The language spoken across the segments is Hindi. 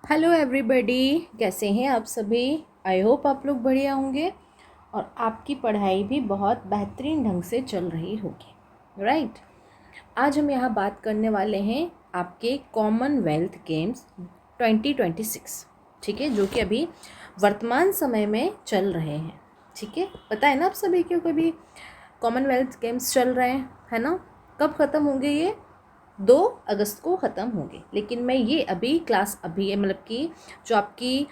हेलो एवरीबॉडी, कैसे हैं आप सभी। आई होप आप लोग बढ़िया होंगे और आपकी पढ़ाई भी बहुत बेहतरीन ढंग से चल रही होगी। राइट। आज हम यहाँ बात करने वाले हैं आपके कॉमनवेल्थ गेम्स 2026। ठीक है, जो कि अभी वर्तमान समय में चल रहे हैं। ठीक है, पता है ना आप सभी को कभी कॉमनवेल्थ गेम्स चल रहे हैं, है ना। कब ख़त्म होंगे ये? 2 अगस्त को ख़त्म होंगे। लेकिन मैं ये अभी क्लास अभी मतलब कि जो आपकी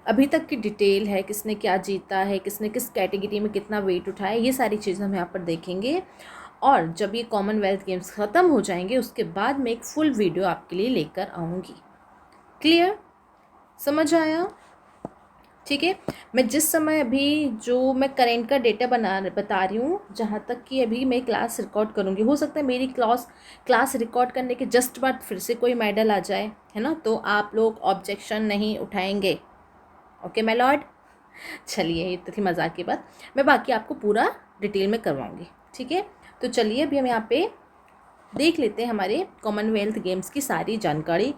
अभी तक की डिटेल है, किसने क्या जीता है, किसने किस कैटेगरी में कितना वेट उठाया, ये सारी चीज़ें हम यहाँ पर देखेंगे। और जब ये कॉमनवेल्थ गेम्स ख़त्म हो जाएंगे उसके बाद मैं एक फुल वीडियो आपके लिए लेकर आऊँगी। क्लियर? समझ आया? ठीक है। मैं जिस समय अभी जो मैं करेंट का डेटा बता रही हूँ, जहाँ तक कि अभी मैं क्लास रिकॉर्ड करूँगी, हो सकता है मेरी क्लास रिकॉर्ड करने के जस्ट बाद फिर से कोई मेडल आ जाए, है ना, तो आप लोग ऑब्जेक्शन नहीं उठाएंगे। Okay my Lord. चलिए, ये तो थी मजाक की बात। मैं बाकी आपको पूरा डिटेल में करवाऊँगी। ठीक है, तो चलिए अभी हम यहाँ पे देख लेते हैं हमारे कॉमनवेल्थ गेम्स की सारी जानकारी।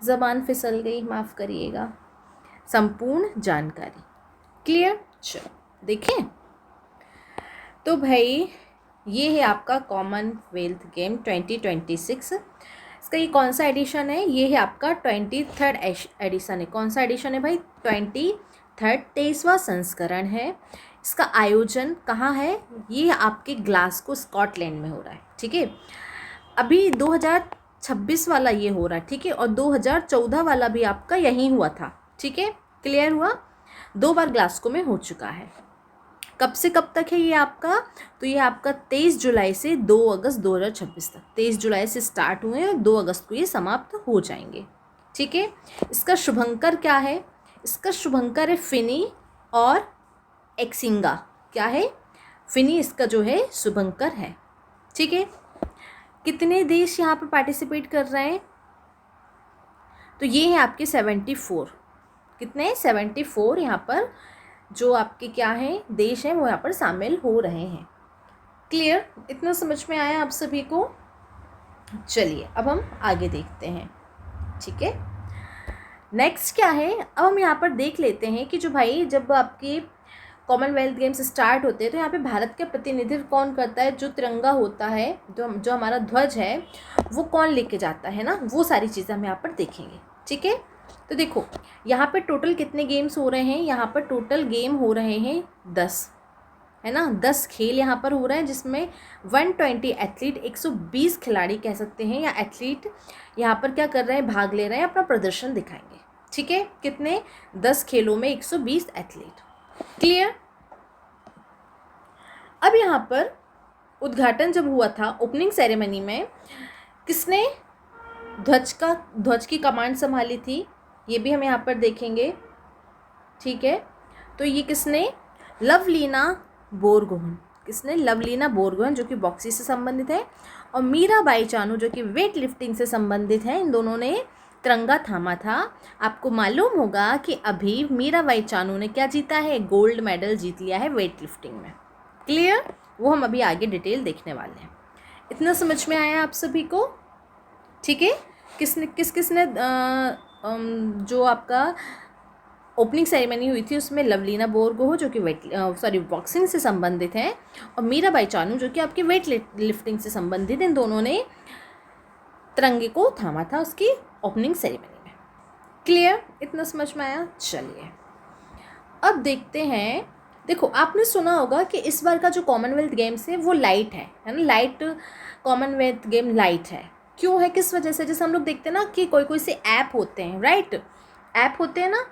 ज़बान फिसल गई, माफ़ करिएगा। संपूर्ण जानकारी। क्लियर? चलो देखें। तो भाई, ये है आपका कॉमनवेल्थ गेम 2026। इसका ये कौन सा एडिशन है? ये है आपका 23rd एडिशन है। कौन सा एडिशन है भाई? 23rd, 23वां संस्करण है। इसका आयोजन कहाँ है? ये आपके ग्लासगो स्कॉटलैंड में हो रहा है। ठीक है, अभी 2026 वाला ये हो रहा है। ठीक है, और 2014 वाला भी आपका यहीं हुआ था। ठीक है, क्लियर हुआ? 2 बार ग्लासगो में हो चुका है। कब से कब तक है ये आपका? तो ये आपका 23 जुलाई से 2 अगस्त 2026 तक। 23 जुलाई से स्टार्ट हुए और 2 अगस्त को ये समाप्त हो जाएंगे। ठीक है, इसका शुभंकर क्या है? इसका शुभंकर है फिनी और एक्सिंगा। क्या है? फिनी इसका जो है शुभंकर है। ठीक है, कितने देश यहाँ पर पार्टिसिपेट कर रहे हैं? तो ये है आपके 74। कितने? 74 यहाँ पर जो आपके क्या हैं देश हैं वो यहाँ पर शामिल हो रहे हैं। क्लियर? इतना समझ में आया आप सभी को? चलिए अब हम आगे देखते हैं। ठीक है, नेक्स्ट क्या है? अब हम यहाँ पर देख लेते हैं कि जो भाई जब आपके कॉमनवेल्थ गेम्स स्टार्ट होते हैं तो यहाँ पे भारत का प्रतिनिधित्व कौन करता है? जो तिरंगा होता है, जो हमारा ध्वज है, वो कौन लेके जाता है ना, वो सारी चीज़ें हम यहाँ पर देखेंगे। ठीक है, तो देखो यहाँ पे टोटल कितने गेम्स हो रहे हैं? यहाँ पर टोटल गेम हो रहे हैं 10, है ना। 10 खेल यहाँ पर हो रहे हैं, जिसमें 120 एथलीट, 120 खिलाड़ी कह सकते हैं, या एथलीट यहाँ पर क्या कर रहे हैं? भाग ले रहे हैं, अपना प्रदर्शन दिखाएंगे। ठीक है, कितने? 10 खेलों में 120 एथलीट। क्लियर? अब यहाँ पर उद्घाटन जब हुआ था, ओपनिंग सेरेमनी में किसने ध्वज की कमांड संभाली थी? ये भी हम यहाँ पर देखेंगे। ठीक है, तो ये किसने? लवलीना बोरगोहन। किसने? लवलीना बोरगोहन, जो कि बॉक्सिंग से संबंधित है, और मीराबाई चानू जो कि वेट लिफ्टिंग से संबंधित है। इन दोनों ने तिरंगा थामा था। आपको मालूम होगा कि अभी मीराबाई चानू ने क्या जीता है? गोल्ड मेडल जीत लिया है वेट लिफ्टिंग में। क्लियर? वो हम अभी आगे डिटेल देखने वाले हैं। इतना समझ में आया आप सभी को? ठीक है, किसने जो आपका ओपनिंग सेरेमनी हुई थी उसमें लवलीना बोरगोह जो कि बॉक्सिंग से संबंधित हैं, और मीराबाई चानू जो कि आपकी वेट लिफ्टिंग से संबंधित, इन दोनों ने तिरंगे को थामा था उसकी ओपनिंग सेरेमनी में। क्लियर? इतना समझ में आया? चलिए अब देखते हैं। देखो, आपने सुना होगा कि इस बार का जो कॉमनवेल्थ गेम्स है वो लाइट है ना। लाइट कॉमनवेल्थ गेम लाइट है। क्यों है? किस वजह से? जैसे हम लोग देखते हैं ना कि कोई से ऐप होते हैं, राइट। ऐप होते हैं ना,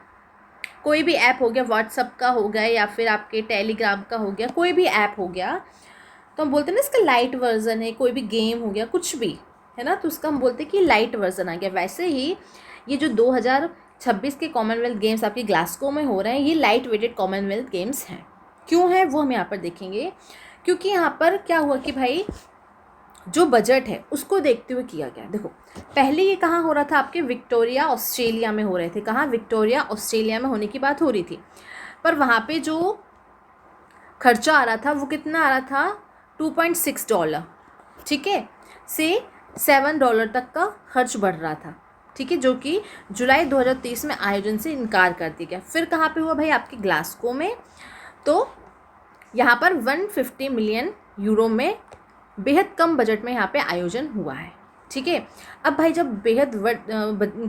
कोई भी ऐप हो गया, व्हाट्सअप का हो गया या फिर आपके टेलीग्राम का हो गया, कोई भी ऐप हो गया, तो हम बोलते हैं ना इसका लाइट वर्जन है। कोई भी गेम हो गया, कुछ भी, है ना, तो उसका हम बोलते हैं कि लाइट वर्जन आ गया। वैसे ही ये जो 2026 के कॉमनवेल्थ गेम्स आपके ग्लासगो में हो रहे हैं, ये लाइट वेटेड कॉमनवेल्थ गेम्स हैं। क्यों है वो हम यहाँ पर देखेंगे। क्योंकि यहाँ पर क्या हुआ कि भाई जो बजट है उसको देखते हुए किया गया। देखो, पहले ये कहाँ हो रहा था? आपके विक्टोरिया ऑस्ट्रेलिया में हो रहे थे। कहाँ? विक्टोरिया ऑस्ट्रेलिया में होने की बात हो रही थी, पर वहाँ पे जो खर्चा आ रहा था वो कितना आ रहा था? $2.6। ठीक है, से $7 तक का खर्च बढ़ रहा था, ठीक है, जो कि जुलाई 2023 में आयोजन से इनकार कर दिया गया। फिर कहाँ पे हुआ भाई? आपके ग्लासगो में। तो यहाँ पर 150 मिलियन यूरो में बेहद कम बजट में यहाँ पे आयोजन हुआ है, ठीक है। अब भाई जब बेहद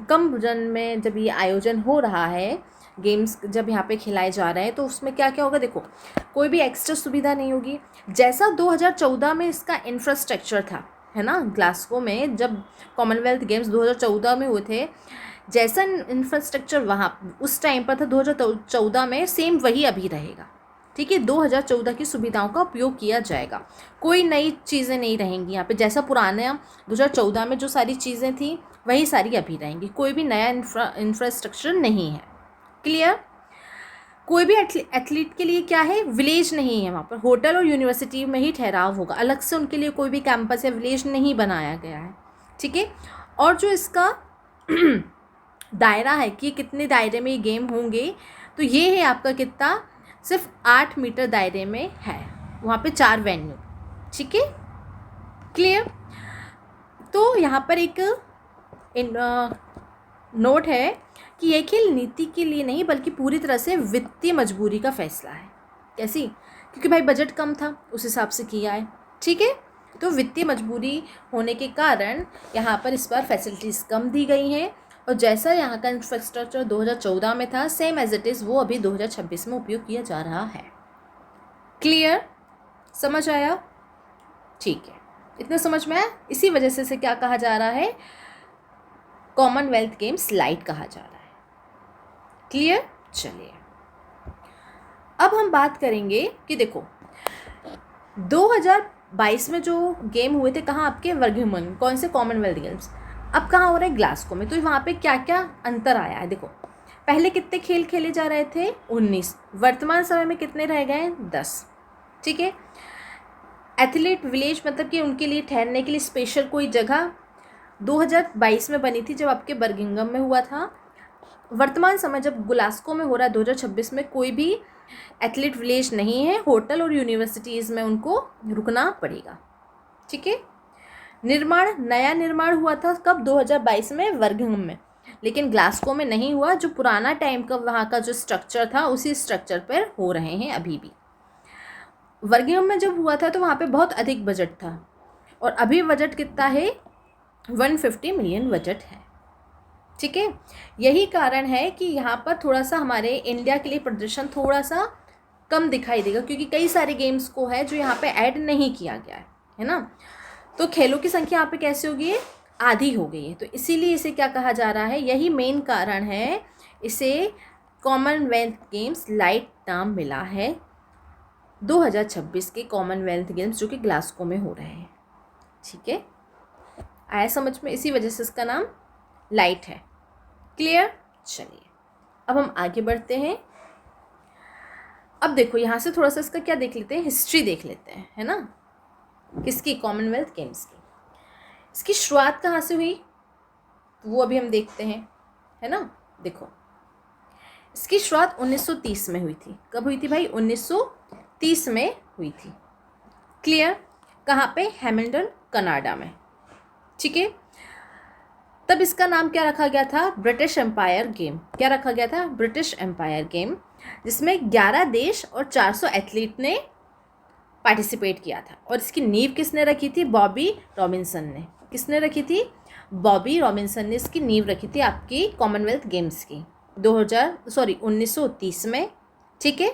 कम बजट में जब ये आयोजन हो रहा है, गेम्स जब यहाँ पे खिलाए जा रहे हैं, तो उसमें क्या क्या होगा? देखो, कोई भी एक्स्ट्रा सुविधा नहीं होगी। जैसा 2014 में इसका इंफ्रास्ट्रक्चर था, है ना, ग्लासगो में जब कॉमनवेल्थ गेम्स 2014 में हुए थे, जैसा इंफ्रास्ट्रक्चर वहाँ उस टाइम पर था 2014 में, सेम वही अभी रहेगा, ठीक है। 2014 की सुविधाओं का उपयोग किया जाएगा, कोई नई चीज़ें नहीं रहेंगी यहाँ पे। जैसा पुराना 2014 में जो सारी चीज़ें थी वही सारी अभी रहेंगी, कोई भी नया इंफ्रास्ट्रक्चर नहीं है। क्लियर? कोई भी एथलीट के लिए क्या है? विलेज नहीं है वहाँ पर, होटल और यूनिवर्सिटी में ही ठहराव होगा, अलग से उनके लिए कोई भी कैंपस या विलेज नहीं बनाया गया है, ठीक है। और जो इसका दायरा है कि कितने दायरे में ये गेम होंगे, तो ये है आपका कितना? सिर्फ 8 मीटर दायरे में है, वहाँ पे 4 वेन्यू, ठीक है। क्लियर? तो यहाँ पर एक नोट है कि यह खेल नीति के लिए नहीं बल्कि पूरी तरह से वित्तीय मजबूरी का फैसला है। कैसी? क्योंकि भाई बजट कम था, उस हिसाब से किया है, ठीक है। तो वित्तीय मजबूरी होने के कारण यहाँ पर इस बार फैसिलिटीज़ कम दी गई हैं, और जैसा यहाँ का इंफ्रास्ट्रक्चर 2014 में था, सेम एज इट इज़ वो अभी 2026 में उपयोग किया जा रहा है। क्लियर? समझ आया? ठीक है, इतना समझ में आया। इसी वजह से इसे क्या कहा जा रहा है? कॉमनवेल्थ गेम्स लाइट कहा जा रहा है। क्लियर? चलिए, अब हम बात करेंगे कि देखो 2022 में जो गेम हुए थे कहाँ? आपके वर्गीमन, कौन से? Commonwealth games. अब कहाँ हो रहा है? ग्लासगो में। तो वहाँ पे क्या क्या अंतर आया है? देखो, पहले कितने खेल खेले जा रहे थे? 19। वर्तमान समय में कितने रह गए? 10, ठीक है। एथलीट विलेज मतलब कि उनके लिए ठहरने के लिए स्पेशल कोई जगह 2022 में बनी थी, जब आपके बर्मिंघम में हुआ था। वर्तमान समय जब ग्लासगो में हो रहा है 2026 में, कोई भी एथलीट विलेज नहीं है, होटल और यूनिवर्सिटीज़ में उनको रुकना पड़ेगा, ठीक है। नया निर्माण हुआ था कब? 2022 में बर्मिंघम में, लेकिन ग्लासगो में नहीं हुआ। जो पुराना टाइम का वहाँ का जो स्ट्रक्चर था, उसी स्ट्रक्चर पर हो रहे हैं अभी भी। बर्मिंघम में जब हुआ था तो वहाँ पे बहुत अधिक बजट था, और अभी बजट कितना है? 150 मिलियन बजट है, ठीक है। यही कारण है कि यहाँ पर थोड़ा सा हमारे इंडिया के लिए प्रदर्शन थोड़ा सा कम दिखाई देगा, क्योंकि कई सारे गेम्स को है जो यहाँ पे ऐड नहीं किया गया है ना। तो खेलों की संख्या यहाँ पे कैसे होगी? आधी हो गई है। तो इसीलिए इसे क्या कहा जा रहा है? यही मेन कारण है, इसे कॉमनवेल्थ गेम्स लाइट नाम मिला है 2026 के कॉमनवेल्थ गेम्स जो कि ग्लासगो में हो रहे हैं, ठीक है। आया समझ में? इसी वजह से इसका नाम लाइट है। क्लियर? चलिए, अब हम आगे बढ़ते हैं। अब देखो यहाँ से थोड़ा सा इसका क्या देख लेते हैं? हिस्ट्री देख लेते हैं, है ना, किसकी? कॉमनवेल्थ गेम्स की। इसकी शुरुआत कहाँ से हुई वो अभी हम देखते हैं, है ना। देखो, इसकी शुरुआत 1930 में हुई थी। कब हुई थी भाई? 1930 में हुई थी। क्लियर? कहाँ पे? हैमिल्टन, कनाडा में, ठीक है। तब इसका नाम क्या रखा गया था? British Empire game. क्या रखा गया था? ब्रिटिश एम्पायर गेम, जिसमें 11 देश और 400 एथलीट ने पार्टिसिपेट किया था। और इसकी नींव किसने रखी थी? बॉबी रॉबिन्सन ने। किसने रखी थी? बॉबी रॉबिन्सन ने इसकी नींव रखी थी आपकी कॉमनवेल्थ गेम्स की 1930 में, ठीक है।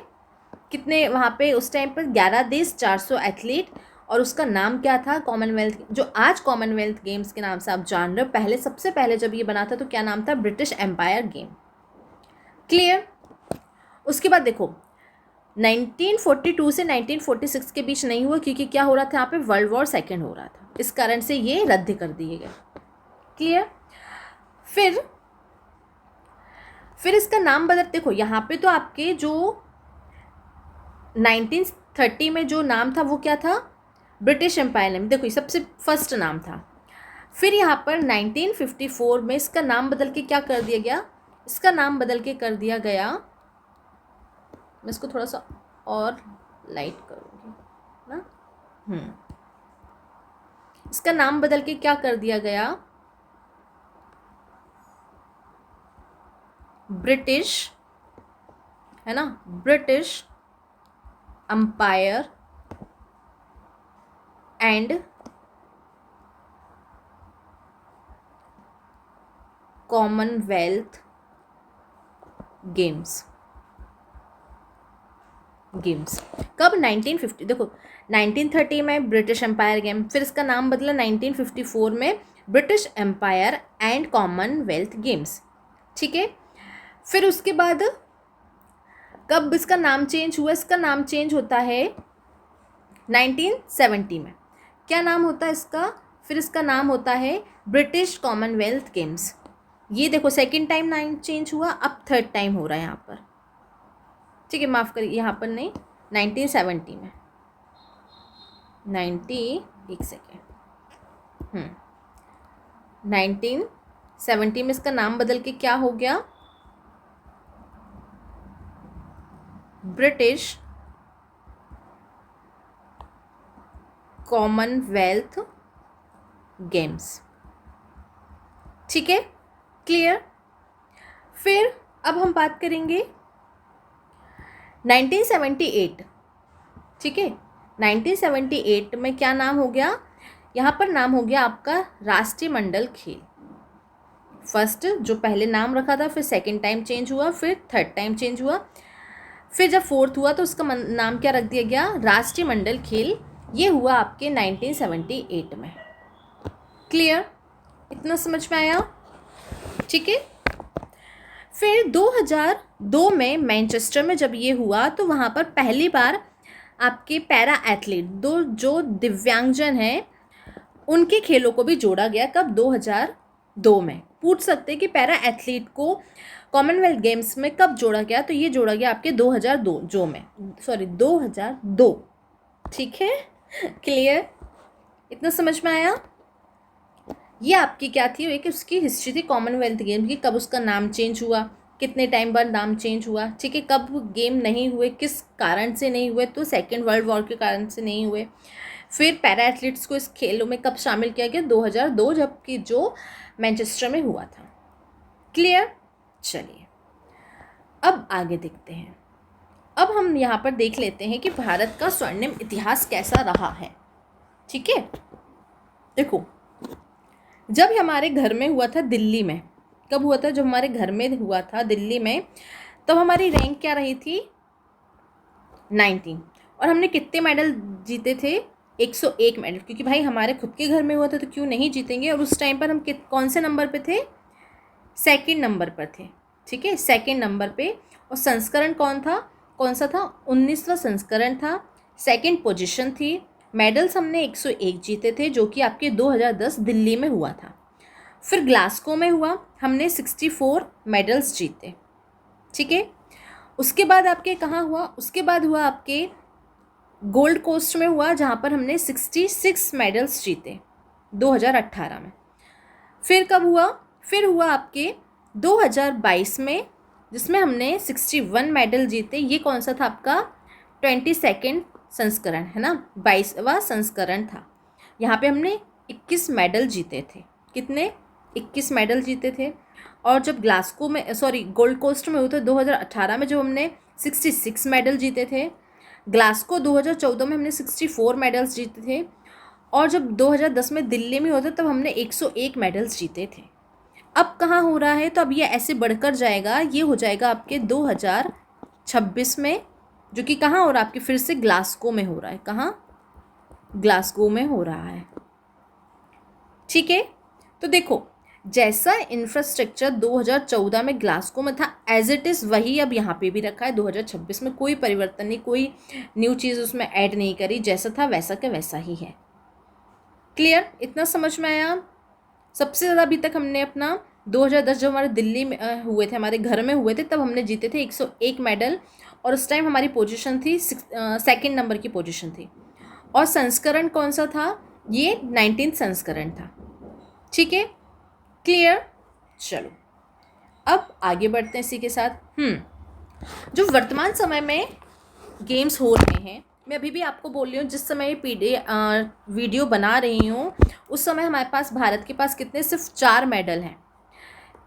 कितने वहाँ पे उस टाइम पर? 11 देश, 400 एथलीट, और उसका नाम क्या था? कॉमनवेल्थ, जो आज कॉमनवेल्थ गेम्स के नाम से आप जान रहे हो। पहले, सबसे पहले जब ये बना था तो क्या नाम था? British Empire game. क्लियर? उसके बाद देखो 1942 से 1946 के बीच नहीं हुआ, क्योंकि क्या हो रहा था? यहाँ पे वर्ल्ड वॉर सेकेंड हो रहा था, इस कारण से ये रद्द कर दिए गए। क्लियर? फिर इसका नाम बदल, देखो यहाँ पे तो आपके जो 1930 में जो नाम था वो क्या था? British Empire name. देखो ये सबसे फर्स्ट नाम था। फिर यहाँ पर 1954 में इसका नाम बदल के क्या कर दिया गया? इसका नाम बदल के कर दिया गया, मैं इसको थोड़ा सा और लाइट करूँगी ना। इसका नाम बदल के क्या कर दिया गया? ब्रिटिश, है ना, British Empire and Commonwealth Games. कब? 1950। देखो 1930 में ब्रिटिश एम्पायर गेम, फिर इसका नाम बदला 1954 में British Empire and Commonwealth Games. ठीक है, फिर उसके बाद कब इसका नाम चेंज हुआ? इसका नाम चेंज होता है 1970 में। क्या नाम होता है इसका? फिर इसका नाम होता है ब्रिटिश कॉमनवेल्थ गेम्स। ये देखो सेकंड टाइम नाम चेंज हुआ, अब थर्ड टाइम हो रहा है यहाँ पर। ठीक है, माफ़ करिए, यहाँ पर नहीं, 1970 में। 1970 में इसका नाम बदल के क्या हो गया? British Commonwealth Games. ठीक है, क्लियर। फिर अब हम बात करेंगे 1978। ठीक है, 1978 में क्या नाम हो गया? यहाँ पर नाम हो गया आपका राष्ट्रमंडल खेल। फर्स्ट जो पहले नाम रखा था, फिर सेकंड टाइम चेंज हुआ, फिर थर्ड टाइम चेंज हुआ, फिर जब फोर्थ हुआ तो उसका नाम क्या रख दिया गया? राष्ट्रमंडल खेल। ये हुआ आपके 1978 में। क्लियर, इतना समझ में आया? ठीक है, फिर 2002 में मैनचेस्टर में जब ये हुआ तो वहाँ पर पहली बार आपके पैरा एथलीट, दो जो दिव्यांगजन हैं, उनके खेलों को भी जोड़ा गया। कब? 2002 में। पूछ सकते हैं कि पैरा एथलीट को कॉमनवेल्थ गेम्स में कब जोड़ा गया? तो ये जोड़ा गया आपके 2002। ठीक है, क्लियर, इतना समझ में आया? ये आपकी क्या थी? एक उसकी हिस्ट्री थी कॉमनवेल्थ गेम की, कब उसका नाम चेंज हुआ, कितने टाइम बाद नाम चेंज हुआ। ठीक है, कब गेम नहीं हुए, किस कारण से नहीं हुए? तो सेकेंड वर्ल्ड वॉर के कारण से नहीं हुए। फिर पैरा एथलीट्स को इस खेलों में कब शामिल किया गया? 2002, जबकि जो मैनचेस्टर में हुआ था। क्लियर, चलिए अब आगे देखते हैं। अब हम यहाँ पर देख लेते हैं कि भारत का स्वर्णिम इतिहास कैसा रहा है। ठीक है, देखो जब हमारे घर में हुआ था दिल्ली में, कब हुआ था? जब हमारे घर में हुआ था दिल्ली में, तब हमारी रैंक क्या रही थी? 19। और हमने कितने मेडल जीते थे? 101 मेडल, क्योंकि भाई हमारे खुद के घर में हुआ था तो क्यों नहीं जीतेंगे। और उस टाइम पर हम कौन से नंबर पे थे? सेकंड नंबर पर थे। ठीक है, सेकंड नंबर पे। और संस्करण कौन सा था? 19वां संस्करण था, सेकंड पोजीशन थी। मेडल्स हमने 101 जीते थे, जो कि आपके 2010 दिल्ली में हुआ था। फिर ग्लासगो में हुआ, हमने 64 मेडल्स जीते। ठीक है, उसके बाद आपके कहाँ हुआ? उसके बाद हुआ आपके गोल्ड कोस्ट में हुआ, जहाँ पर हमने 66 मेडल्स जीते 2018 में। फिर कब हुआ? फिर हुआ आपके 2022 में, जिसमें हमने 61 मेडल जीते। ये कौन सा था आपका? 22वां संस्करण, है ना, 22वां संस्करण था। यहाँ पे हमने 21 मेडल जीते थे। कितने? 21 मेडल जीते थे। और जब ग्लासगो में, सॉरी, गोल्ड कोस्ट में हुए थे 2018 में, जब हमने 66 मेडल जीते थे। ग्लासगो 2014 में हमने 64 मेडल्स जीते थे। और जब 2010 में दिल्ली में होता तब हमने 101 मेडल्स जीते थे। अब कहाँ हो रहा है? तो अब ये ऐसे बढ़कर जाएगा, ये हो जाएगा आपके 2026 में, जो कि कहाँ हो रहा है? आपके फिर से ग्लासगो में हो रहा है। कहाँ? ग्लासगो में हो रहा है। ठीक है, तो देखो जैसा इंफ्रास्ट्रक्चर 2014 में ग्लासगो में था, एज इट इज़ वही अब यहाँ पे भी रखा है। 2026 में कोई परिवर्तन नहीं, कोई न्यू चीज़ उसमें ऐड नहीं करी, जैसा था वैसा का वैसा ही है। क्लियर, इतना समझ में आया? सबसे ज़्यादा अभी तक हमने अपना 2010 जब हमारे दिल्ली में हुए थे, हमारे घर में हुए थे, तब हमने जीते थे 101 मेडल। और उस टाइम हमारी पोजीशन थी सेकंड नंबर की पोजीशन थी। और संस्करण कौन सा था? ये 19 संस्करण था। ठीक है, क्लियर। चलो अब आगे बढ़ते हैं इसी के साथ। जो वर्तमान समय में गेम्स हो रहे हैं मैं अभी भी आपको बोल रही हूँ, जिस समय ये वीडियो बना रही हूँ उस समय हमारे पास, भारत के पास कितने, सिर्फ 4 मेडल हैं।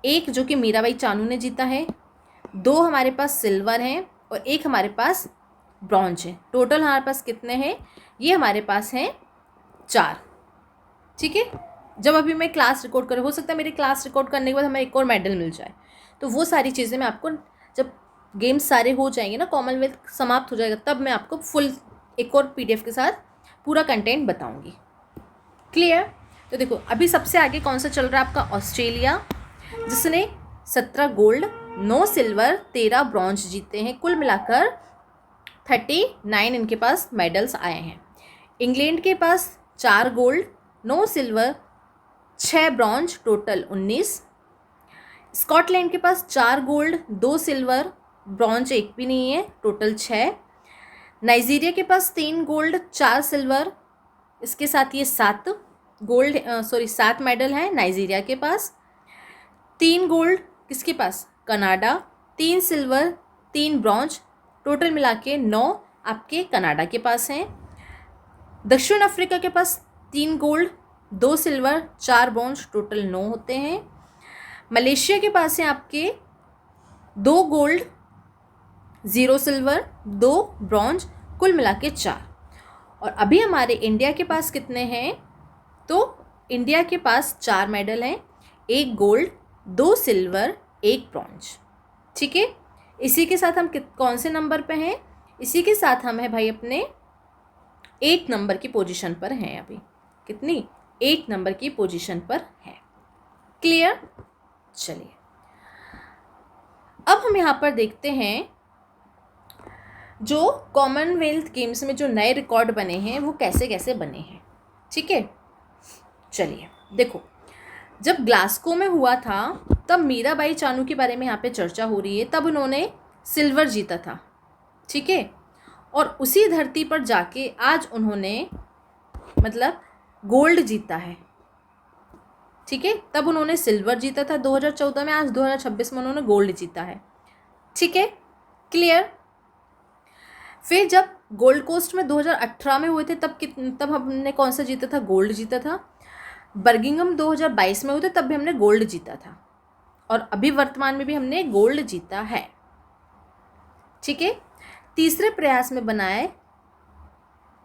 एक जो कि मीराबाई चानू ने जीता है, 2 हमारे पास सिल्वर हैं और 1 हमारे पास ब्रॉन्ज है। टोटल हमारे पास कितने हैं, ये हमारे पास हैं 4। ठीक है, जब अभी मैं क्लास रिकॉर्ड कर, हो सकता है मेरी क्लास रिकॉर्ड करने के बाद हमें एक और मेडल मिल जाए, तो वो सारी चीज़ें मैं आपको, जब गेम्स सारे हो जाएंगे ना, कॉमनवेल्थ समाप्त हो जाएगा, तब मैं आपको फुल एक और PDF के साथ पूरा कंटेंट बताऊंगी। क्लियर। तो देखो अभी सबसे आगे कौन सा चल रहा है आपका, ऑस्ट्रेलिया, जिसने 17 गोल्ड 9 सिल्वर 13 ब्रॉन्ज जीते हैं। कुल मिलाकर 39 इनके पास मेडल्स आए हैं। इंग्लैंड के पास 4 gold 9 silver 6 bronze, total 19। Scotland के पास 4 गोल्ड 2 सिल्वर, ब्रॉन्ज एक भी नहीं है, टोटल 6। नाइजीरिया के पास 3 गोल्ड 4 सिल्वर, इसके साथ ये 7 मेडल हैं नाइजीरिया के पास। 3 गोल्ड किसके पास, कनाडा, 3 सिल्वर 3 ब्रॉन्ज, टोटल मिला के 9 आपके कनाडा के पास हैं। दक्षिण अफ्रीका के पास 3 गोल्ड 2 सिल्वर 4 ब्रॉन्ज, टोटल 9 होते हैं। मलेशिया के पास हैं आपके 2 गोल्ड 0 सिल्वर 2 ब्रॉन्ज, कुल मिला के 4। और अभी हमारे इंडिया के पास कितने हैं, तो इंडिया के पास 4 मेडल हैं, 1 गोल्ड 2 सिल्वर 1 ब्रॉन्ज। ठीक है, इसी के साथ हम कौन से नंबर पे हैं, इसी के साथ हम हैं भाई अपने 8 नंबर की पोजीशन पर हैं। अभी कितनी, 8 नंबर की पोजीशन पर है। क्लियर। चलिए अब हम यहाँ पर देखते हैं जो कॉमनवेल्थ गेम्स में जो नए रिकॉर्ड बने हैं वो कैसे कैसे बने हैं। ठीक है, चलिए देखो, जब ग्लासगो में हुआ था तब मीराबाई चानू के बारे में यहाँ पे चर्चा हो रही है। तब उन्होंने सिल्वर जीता था। ठीक है, और उसी धरती पर जाके आज उन्होंने मतलब गोल्ड जीता है। ठीक है, तब उन्होंने सिल्वर जीता था 2014 में, आज 2026 में उन्होंने गोल्ड जीता है। ठीक है, क्लियर। फिर जब गोल्ड कोस्ट में 2018 में हुए थे तब हमने कौन सा जीता था, गोल्ड जीता था। बर्मिंघम 2022 में हुए थे, तब भी हमने गोल्ड जीता था। और अभी वर्तमान में भी हमने गोल्ड जीता है। ठीक है, तीसरे प्रयास में बनाए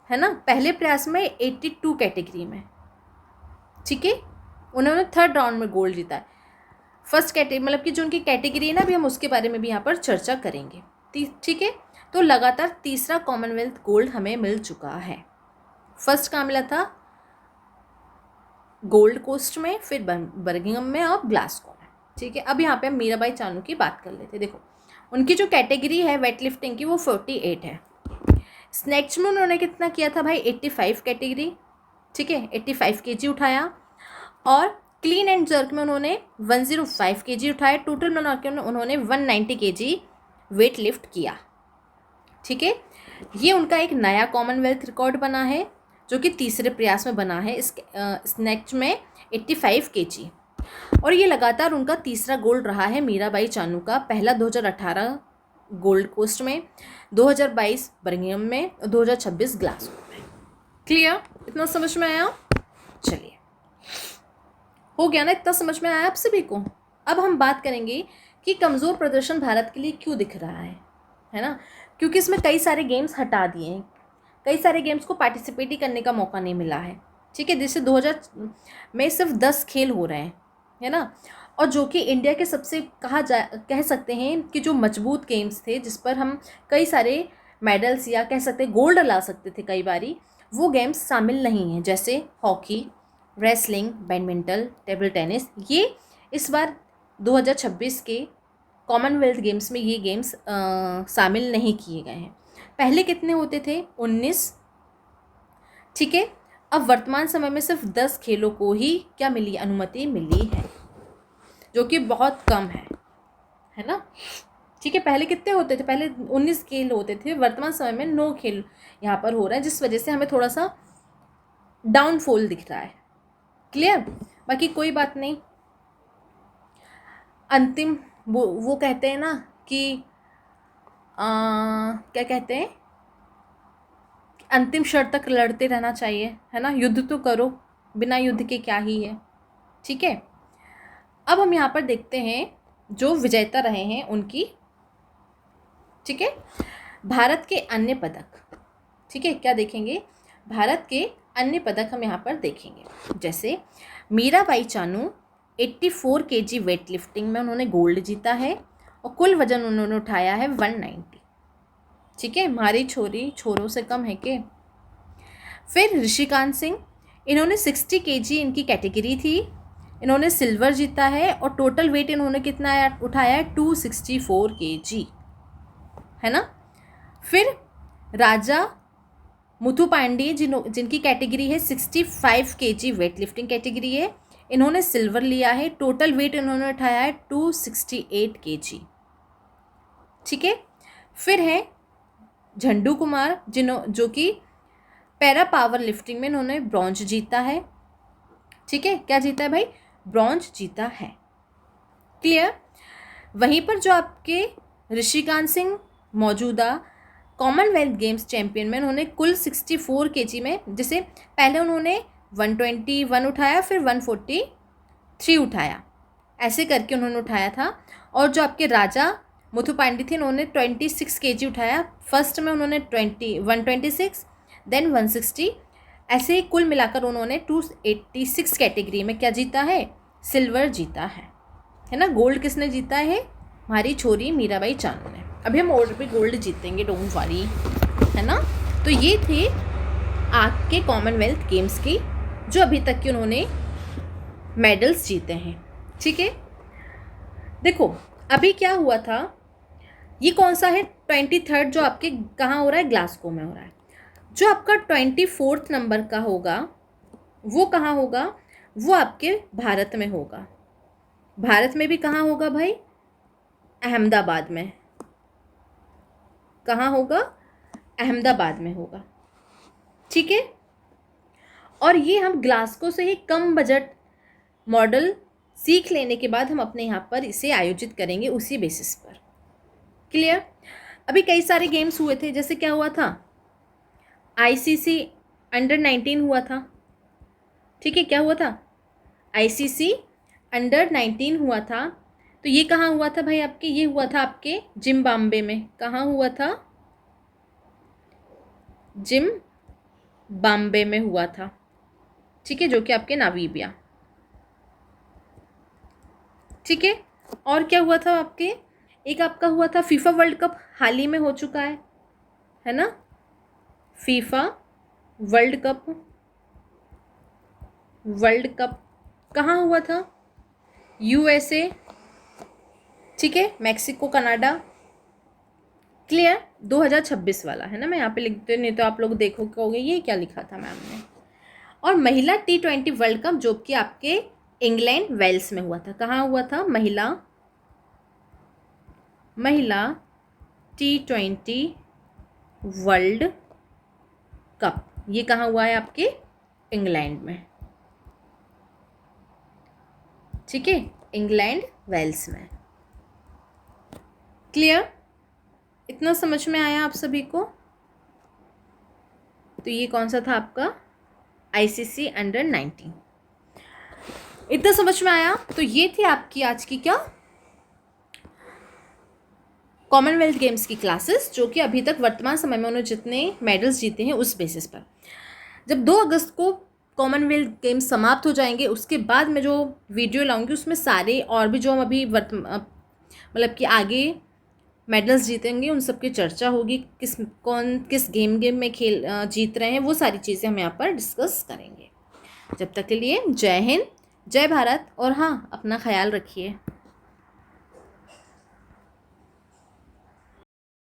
है ना, पहले प्रयास में 82 कैटेगरी में। ठीक है, उन्होंने 3rd राउंड में गोल्ड जीता है। फर्स्ट कैटेगरी मतलब कि जो उनकी कैटेगरी है ना, अभी हम उसके बारे में भी यहाँ पर चर्चा करेंगे। ठीक है, तो लगातार तीसरा कॉमनवेल्थ गोल्ड हमें मिल चुका है। फर्स्ट कहाँ मिला था, गोल्ड कोस्ट में, फिर बर्मिंघम में और ग्लासगो में। ठीक है, अब यहाँ पे हम मीराबाई चानू की बात कर लेते हैं। देखो उनकी जो कैटेगरी है वेट लिफ्टिंग की वो 48 है। स्नैच में उन्होंने कितना किया था भाई, 85 कैटेगरी। ठीक है, 85 kg उठाया। और क्लीन एंड जर्क में उन्होंने 105 kg उठाया। टोटल मिला के उन्होंने 190 kg वेट लिफ्ट किया। ठीक है, ये उनका एक नया कॉमनवेल्थ रिकॉर्ड बना है जो कि तीसरे प्रयास में बना है। इस स्नैच में 85 kg, और ये लगातार उनका तीसरा गोल्ड रहा है मीराबाई चानू का। पहला 2018 गोल्ड कोस्ट में, 2022 बर्मिंघम में और 2026 ग्लासगो में। क्लियर, इतना समझ में आया। चलिए, हो गया ना, इतना समझ में आया आप सभी को। अब हम बात करेंगे कि कमज़ोर प्रदर्शन भारत के लिए क्यों दिख रहा है ना, क्योंकि इसमें कई सारे गेम्स हटा दिए हैं, कई सारे गेम्स को पार्टिसिपेट ही करने का मौका नहीं मिला है। ठीक है, जैसे 2000 में सिर्फ 10 खेल हो रहे हैं, है ना, और जो कि इंडिया के सबसे कह सकते हैं कि जो मजबूत गेम्स थे, जिस पर हम कई सारे मेडल्स या कह सकते हैं गोल्ड ला सकते थे कई बारी, वो गेम्स शामिल नहीं हैं। जैसे hockey, wrestling, badminton, table tennis, ये इस बार 2026 के कॉमनवेल्थ गेम्स में ये गेम्स शामिल नहीं किए गए हैं। पहले कितने होते थे, 19। ठीक है, अब वर्तमान समय में सिर्फ 10 खेलों को ही क्या मिली, अनुमति मिली है, जो कि बहुत कम है ना। ठीक है, पहले कितने होते थे, पहले 19 खेल होते थे, वर्तमान समय में 9 खेल यहाँ पर हो रहे हैं, जिस वजह से हमें थोड़ा सा डाउनफॉल दिख रहा है। क्लियर, बाकी कोई बात नहीं। अंतिम वो कहते हैं ना कि क्या कहते हैं, अंतिम क्षण तक लड़ते रहना चाहिए, है ना, युद्ध तो करो, बिना युद्ध के क्या ही है। ठीक है, अब हम यहाँ पर देखते हैं जो विजेता रहे हैं उनकी। ठीक है, भारत के अन्य पदक। ठीक है, क्या देखेंगे, भारत के अन्य पदक हम यहाँ पर देखेंगे। जैसे Mirabai Chanu 84 kg weight lifting में उन्होंने गोल्ड जीता है और कुल वजन उन्होंने उठाया है 190। ठीक है, हमारी छोरी छोरों से कम है के। फिर ऋषिकांत सिंह, इन्होंने 60 kg इनकी कैटेगरी थी, इन्होंने सिल्वर जीता है और टोटल वेट इन्होंने कितना उठाया है 264 kg, है ना। फिर राजा मुथुपांडे जिनकी कैटेगरी है 65 kg वेट लिफ्टिंग कैटेगरी है, इन्होंने सिल्वर लिया है, टोटल वेट इन्होंने उठाया है 268 kg। ठीक है, फिर है झंडू कुमार जो कि पैरा पावर लिफ्टिंग में इन्होंने ब्रॉन्ज जीता है। ठीक है, क्या जीता है भाई, ब्रॉन्ज जीता है। क्लियर। वहीं पर जो आपके ऋषिकांत सिंह मौजूदा कॉमनवेल्थ गेम्स चैंपियन में उन्होंने कुल 64 kg में, जैसे पहले उन्होंने 121 उठाया, फिर 143 उठाया, ऐसे करके उन्होंने उठाया था। और जो आपके राजा मुथुपांडे थे उन्होंने 26 kg उठाया, फर्स्ट में उन्होंने 126, देन 160, ऐसे कुल मिलाकर उन्होंने 286 कैटेगरी में क्या जीता है, सिल्वर जीता है ना। गोल्ड किसने जीता है, हमारी छोरी मीराबाई चानू ने। अभी हम और भी गोल्ड जीतेंगे, डोंट वरी, है ना। तो ये थे आपके कॉमनवेल्थ गेम्स की जो अभी तक की उन्होंने मेडल्स जीते हैं। ठीक है, देखो अभी क्या हुआ था, ये कौन सा है 23rd जो आपके कहाँ हो रहा है, ग्लासगो में हो रहा है। जो आपका 24th नंबर का होगा वो कहाँ होगा, वो आपके भारत में होगा। भारत में भी कहाँ होगा भाई, अहमदाबाद में। कहाँ होगा, अहमदाबाद में होगा। ठीक है, और ये हम ग्लासगो से ही कम बजट मॉडल सीख लेने के बाद हम अपने यहाँ पर इसे आयोजित करेंगे उसी बेसिस पर। क्लियर। अभी कई सारे गेम्स हुए थे, जैसे क्या हुआ था, आईसीसी अंडर 19 हुआ था। ठीक है, क्या हुआ था, आईसीसी अंडर 19 हुआ था। तो ये कहाँ हुआ था भाई आपके, ये हुआ था आपके जिम्बाब्वे में। कहाँ हुआ था, जिम्बाब्वे में हुआ था। ठीक है, जो कि आपके नामीबिया। ठीक है, और क्या हुआ था आपके, एक आपका हुआ था फीफा वर्ल्ड कप, हाल ही में हो चुका है ना, फीफा वर्ल्ड कप कहाँ हुआ था, यूएसए। ठीक है, मैक्सिको, कनाडा। क्लियर, 2026 वाला है ना, मैं यहाँ पे लिख देती, नहीं तो आप लोग देखो कहोगे ये क्या लिखा था मैम ने। और महिला T20 वर्ल्ड कप जो कि आपके इंग्लैंड वेल्स में हुआ था। कहाँ हुआ था, महिला T20 वर्ल्ड कप, ये कहाँ हुआ है आपके इंग्लैंड में। ठीक है, इंग्लैंड वेल्स में। क्लियर, इतना समझ में आया आप सभी को। तो ये कौन सा था आपका, आईसीसी अंडर 19, इतना समझ में आया। तो ये थी आपकी आज की क्या, कॉमनवेल्थ गेम्स की क्लासेस, जो कि अभी तक वर्तमान समय में उन्होंने जितने मेडल्स जीते हैं उस बेसिस पर। जब 2 अगस्त को कॉमनवेल्थ गेम्स समाप्त हो जाएंगे उसके बाद मैं जो वीडियो लाऊंगी उसमें सारे और भी जो हम अभी मतलब कि आगे मेडल्स जीतेंगे उन सब की चर्चा होगी, किस गेम में जीत रहे हैं, वो सारी चीज़ें हम यहाँ पर डिस्कस करेंगे। जब तक के लिए जय हिंद, जय भारत, और हाँ अपना ख्याल रखिए।